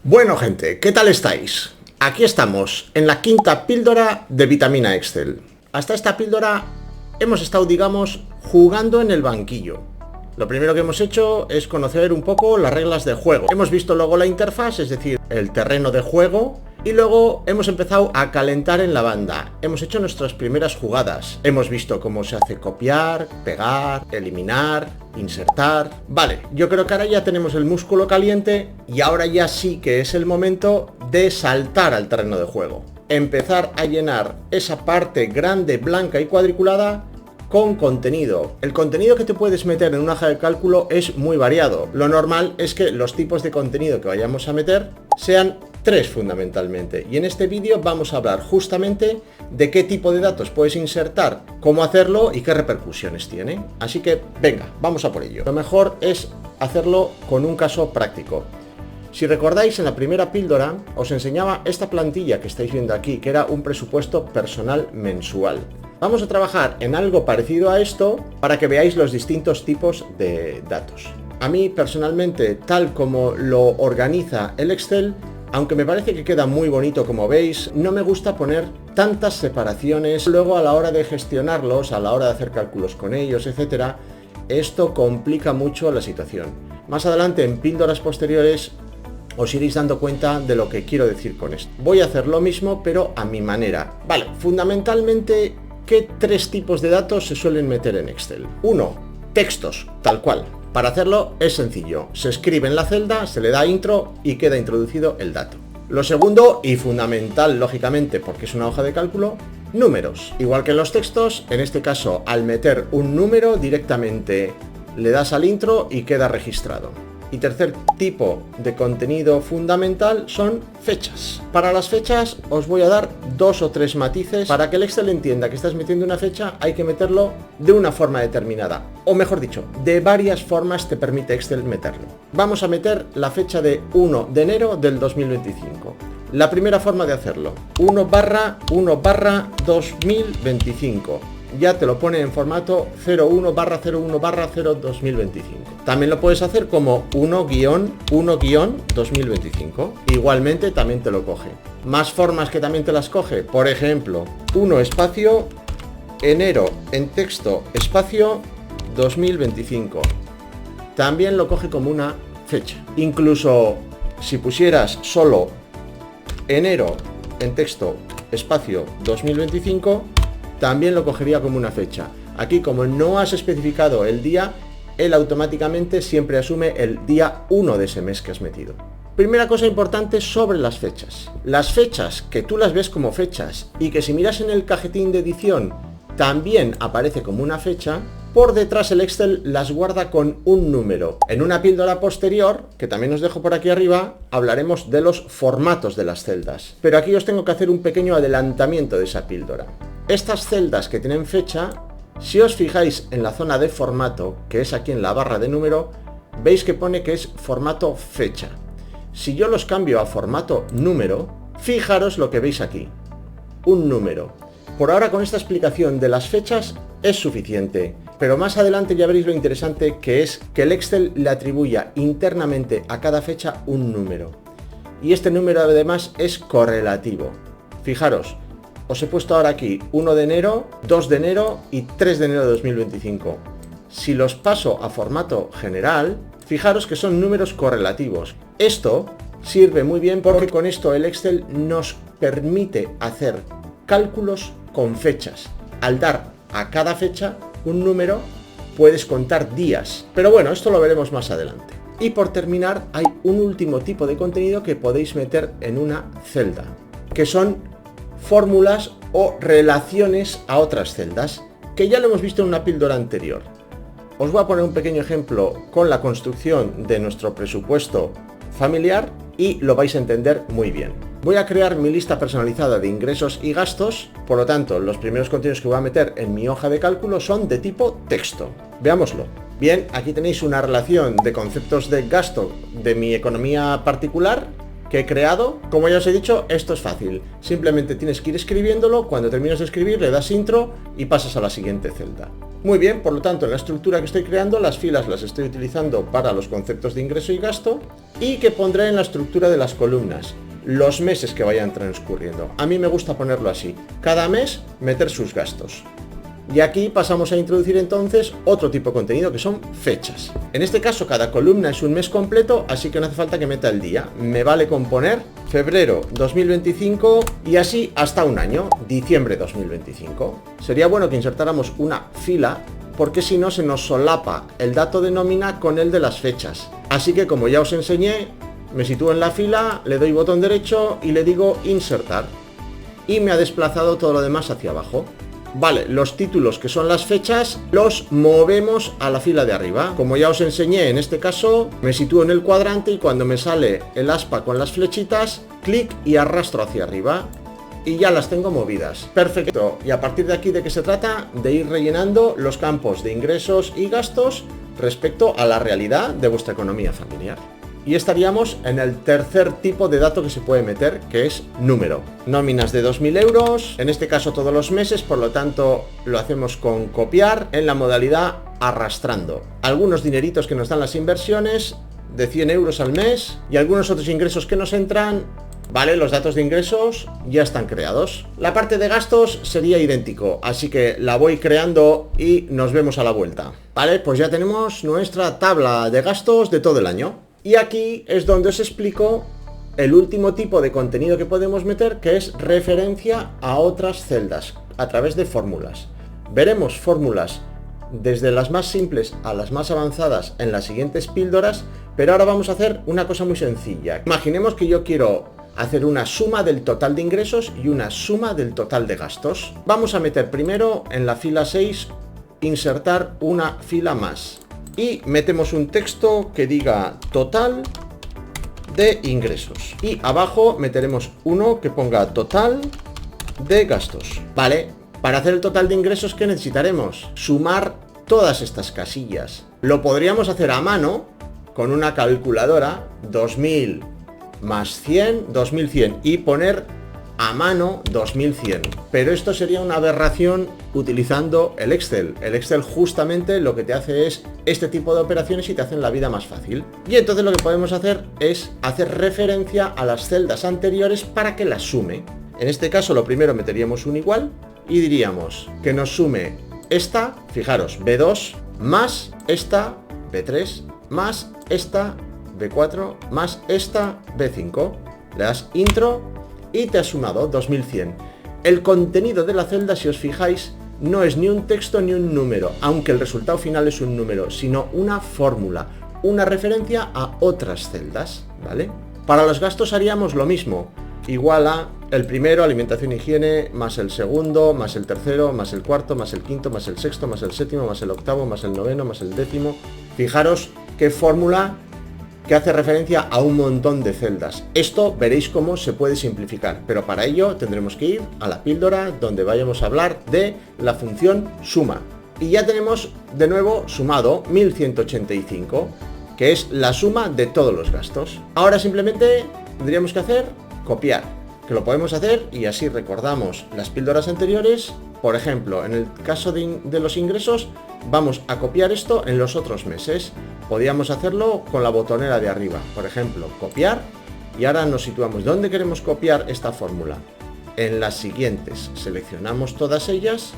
Bueno, gente, ¿qué tal estáis? Aquí estamos, en la quinta píldora de Vitamina Excel. Hasta esta píldora hemos estado, digamos, jugando en el banquillo. Lo primero que hemos hecho es conocer un poco las reglas de juego. Hemos visto luego la interfaz, es decir, el terreno de juego, y luego hemos empezado a calentar en la banda. Hemos hecho nuestras primeras jugadas. Hemos visto cómo se hace copiar, pegar, eliminar, insertar. Vale, yo creo que ahora ya tenemos el músculo caliente y ahora ya sí que es el momento de saltar al terreno de juego. Empezar a llenar esa parte grande, blanca y cuadriculada con contenido. El contenido que te puedes meter en una hoja de cálculo es muy variado. Lo normal es que los tipos de contenido que vayamos a meter sean tres fundamentalmente, y en este vídeo vamos a hablar justamente de qué tipo de datos puedes insertar, cómo hacerlo y qué repercusiones tiene. Así que venga, vamos a por ello. Lo mejor es hacerlo con un caso práctico. Si recordáis, en la primera píldora os enseñaba esta plantilla que estáis viendo aquí, que era un presupuesto personal mensual. Vamos a trabajar en algo parecido a esto para que veáis los distintos tipos de datos. A mí personalmente, tal como lo organiza el Excel, aunque me parece que queda muy bonito como veis, no me gusta poner tantas separaciones. Luego a la hora de gestionarlos, a la hora de hacer cálculos con ellos, etcétera, esto complica mucho la situación. Más adelante, en píldoras posteriores, os iréis dando cuenta de lo que quiero decir con esto. Voy a hacer lo mismo, pero a mi manera. Vale, fundamentalmente, ¿qué tres tipos de datos se suelen meter en Excel? Uno, textos, tal cual. Para hacerlo es sencillo, se escribe en la celda, se le da intro y queda introducido el dato. Lo segundo, y fundamental lógicamente porque es una hoja de cálculo, números. Igual que en los textos, en este caso al meter un número directamente le das al intro y queda registrado. Y tercer tipo de contenido fundamental son fechas. Para las fechas os voy a dar 2 o 3 matices. Para que el Excel entienda que estás metiendo una fecha, hay que meterlo de una forma determinada. O mejor dicho, de varias formas te permite Excel meterlo. Vamos a meter la fecha de 1 de enero del 2025. La primera forma de hacerlo, 1/1/2025. Ya te lo pone en formato 01/01/0/2025. También lo puedes hacer como 1-1-2025. Igualmente también te lo coge. Más formas que también te las coge. Por ejemplo, 1 espacio enero en texto espacio 2025. También lo coge como una fecha. Incluso si pusieras solo enero en texto espacio 2025, también lo cogería como una fecha. Aquí, como no has especificado el día, él automáticamente siempre asume el día 1 de ese mes que has metido. Primera cosa importante sobre las fechas. Las fechas que tú las ves como fechas y que si miras en el cajetín de edición también aparece como una fecha, por detrás el Excel las guarda con un número. En una píldora posterior, que también os dejo por aquí arriba, hablaremos de los formatos de las celdas. Pero aquí os tengo que hacer un pequeño adelantamiento de esa píldora. Estas celdas que tienen fecha, si os fijáis en la zona de formato, que es aquí en la barra de número, veis que pone que es formato fecha. Si yo los cambio a formato número, fijaros lo que veis aquí, un número. Por ahora con esta explicación de las fechas es suficiente, pero más adelante ya veréis lo interesante que es que el Excel le atribuya internamente a cada fecha un número. Y este número además es correlativo. Fijaros, os he puesto ahora aquí 1 de enero, 2 de enero y 3 de enero de 2025. Si los paso a formato general, fijaros que son números correlativos. Esto sirve muy bien porque con esto el Excel nos permite hacer cálculos con fechas. Al dar a cada fecha un número, puedes contar días. Pero bueno, esto lo veremos más adelante. Y por terminar, hay un último tipo de contenido que podéis meter en una celda, que son fórmulas o relaciones a otras celdas, que ya lo hemos visto en una píldora anterior. Os voy a poner un pequeño ejemplo con la construcción de nuestro presupuesto familiar y lo vais a entender muy bien. Voy a crear mi lista personalizada de ingresos y gastos, por lo tanto, los primeros contenidos que voy a meter en mi hoja de cálculo son de tipo texto. Veámoslo. Bien, aquí tenéis una relación de conceptos de gasto de mi economía particular que he creado. Como ya os he dicho, esto es fácil. Simplemente tienes que ir escribiéndolo, cuando terminas de escribir le das intro y pasas a la siguiente celda. Muy bien, por lo tanto, en la estructura que estoy creando, las filas las estoy utilizando para los conceptos de ingreso y gasto, y que pondré en la estructura de las columnas los meses que vayan transcurriendo. A mí me gusta ponerlo así, cada mes meter sus gastos. Y aquí pasamos a introducir entonces otro tipo de contenido que son fechas. En este caso cada columna es un mes completo, así que no hace falta que meta el día. Me vale con poner febrero 2025 y así hasta un año, diciembre 2025. Sería bueno que insertáramos una fila porque si no se nos solapa el dato de nómina con el de las fechas. Así que como ya os enseñé, me sitúo en la fila, le doy botón derecho y le digo insertar. Y me ha desplazado todo lo demás hacia abajo. Vale, los títulos que son las fechas los movemos a la fila de arriba. Como ya os enseñé, en este caso me sitúo en el cuadrante y cuando me sale el aspa con las flechitas, clic y arrastro hacia arriba. Y ya las tengo movidas. Perfecto. Y a partir de aquí, ¿de qué se trata? De ir rellenando los campos de ingresos y gastos respecto a la realidad de vuestra economía familiar. Y estaríamos en el tercer tipo de dato que se puede meter, que es número. Nóminas de 2.000 euros, en este caso todos los meses, por lo tanto lo hacemos con copiar en la modalidad arrastrando. Algunos dineritos que nos dan las inversiones de 100 euros al mes y algunos otros ingresos que nos entran. Vale, los datos de ingresos ya están creados. La parte de gastos sería idéntico, así que la voy creando y nos vemos a la vuelta. Vale, pues ya tenemos nuestra tabla de gastos de todo el año. Y aquí es donde os explico el último tipo de contenido que podemos meter, que es referencia a otras celdas a través de fórmulas. Veremos fórmulas desde las más simples a las más avanzadas en las siguientes píldoras, pero ahora vamos a hacer una cosa muy sencilla. Imaginemos que yo quiero hacer una suma del total de ingresos y una suma del total de gastos. Vamos a meter primero en la fila 6, insertar una fila más. Y metemos un texto que diga total de ingresos. Y abajo meteremos uno que ponga total de gastos. Vale, para hacer el total de ingresos, ¿qué necesitaremos? Sumar todas estas casillas. Lo podríamos hacer a mano con una calculadora, 2000 más 100, 2100 y poner a mano 2100. Pero esto sería una aberración utilizando el Excel. El Excel justamente lo que te hace es este tipo de operaciones y te hacen la vida más fácil. Y entonces lo que podemos hacer es hacer referencia a las celdas anteriores para que las sume. En este caso lo primero meteríamos un igual y diríamos que nos sume esta, fijaros, B2 más esta B3 más esta B4 más esta B5. Le das intro y te ha sumado 2100. El contenido de la celda, si os fijáis, no es ni un texto ni un número, aunque el resultado final es un número, sino una fórmula, una referencia a otras celdas, ¿vale? Para los gastos haríamos lo mismo, igual a el primero, alimentación e higiene, más el segundo, más el tercero, más el cuarto, más el quinto, más el sexto, más el séptimo, más el octavo, más el noveno, más el décimo. Fijaros qué fórmula que hace referencia a un montón de celdas. Esto veréis cómo se puede simplificar, pero para ello tendremos que ir a la píldora donde vayamos a hablar de la función suma. Y ya tenemos de nuevo sumado 1185, que es la suma de todos los gastos. Ahora simplemente tendríamos que hacer copiar, que lo podemos hacer y así recordamos las píldoras anteriores. Por ejemplo, en el caso de los ingresos, vamos a copiar esto en los otros meses. Podríamos hacerlo con la botonera de arriba, por ejemplo, copiar, y ahora nos situamos. ¿Dónde queremos copiar esta fórmula? En las siguientes. Seleccionamos todas ellas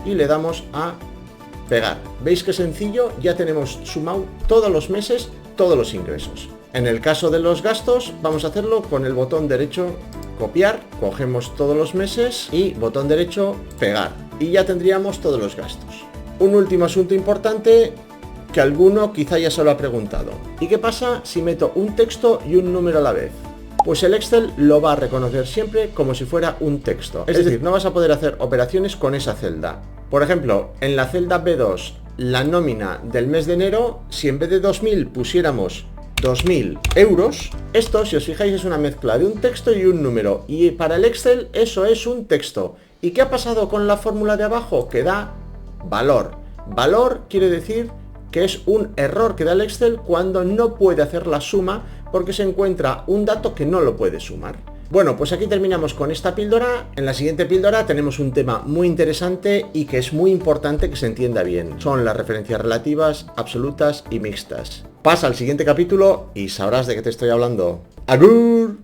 y le damos a pegar. ¿Veis qué sencillo? Ya tenemos sumado todos los meses, todos los ingresos. En el caso de los gastos, vamos a hacerlo con el botón derecho copiar, cogemos todos los meses y botón derecho pegar. Y ya tendríamos todos los gastos. Un último asunto importante que alguno quizá ya se lo ha preguntado. ¿Y qué pasa si meto un texto y un número a la vez? Pues el Excel lo va a reconocer siempre como si fuera un texto. Es decir, no vas a poder hacer operaciones con esa celda. Por ejemplo, en la celda B2, la nómina del mes de enero, si en vez de 2000 pusiéramos 2000 euros, esto, si os fijáis, es una mezcla de un texto y un número. Y para el Excel eso es un texto. ¿Y qué ha pasado con la fórmula de abajo? Que da valor. Valor quiere decir que es un error que da el Excel cuando no puede hacer la suma porque se encuentra un dato que no lo puede sumar. Bueno, pues aquí terminamos con esta píldora. En la siguiente píldora tenemos un tema muy interesante y que es muy importante que se entienda bien. Son las referencias relativas, absolutas y mixtas. Pasa al siguiente capítulo y sabrás de qué te estoy hablando. ¡Agur!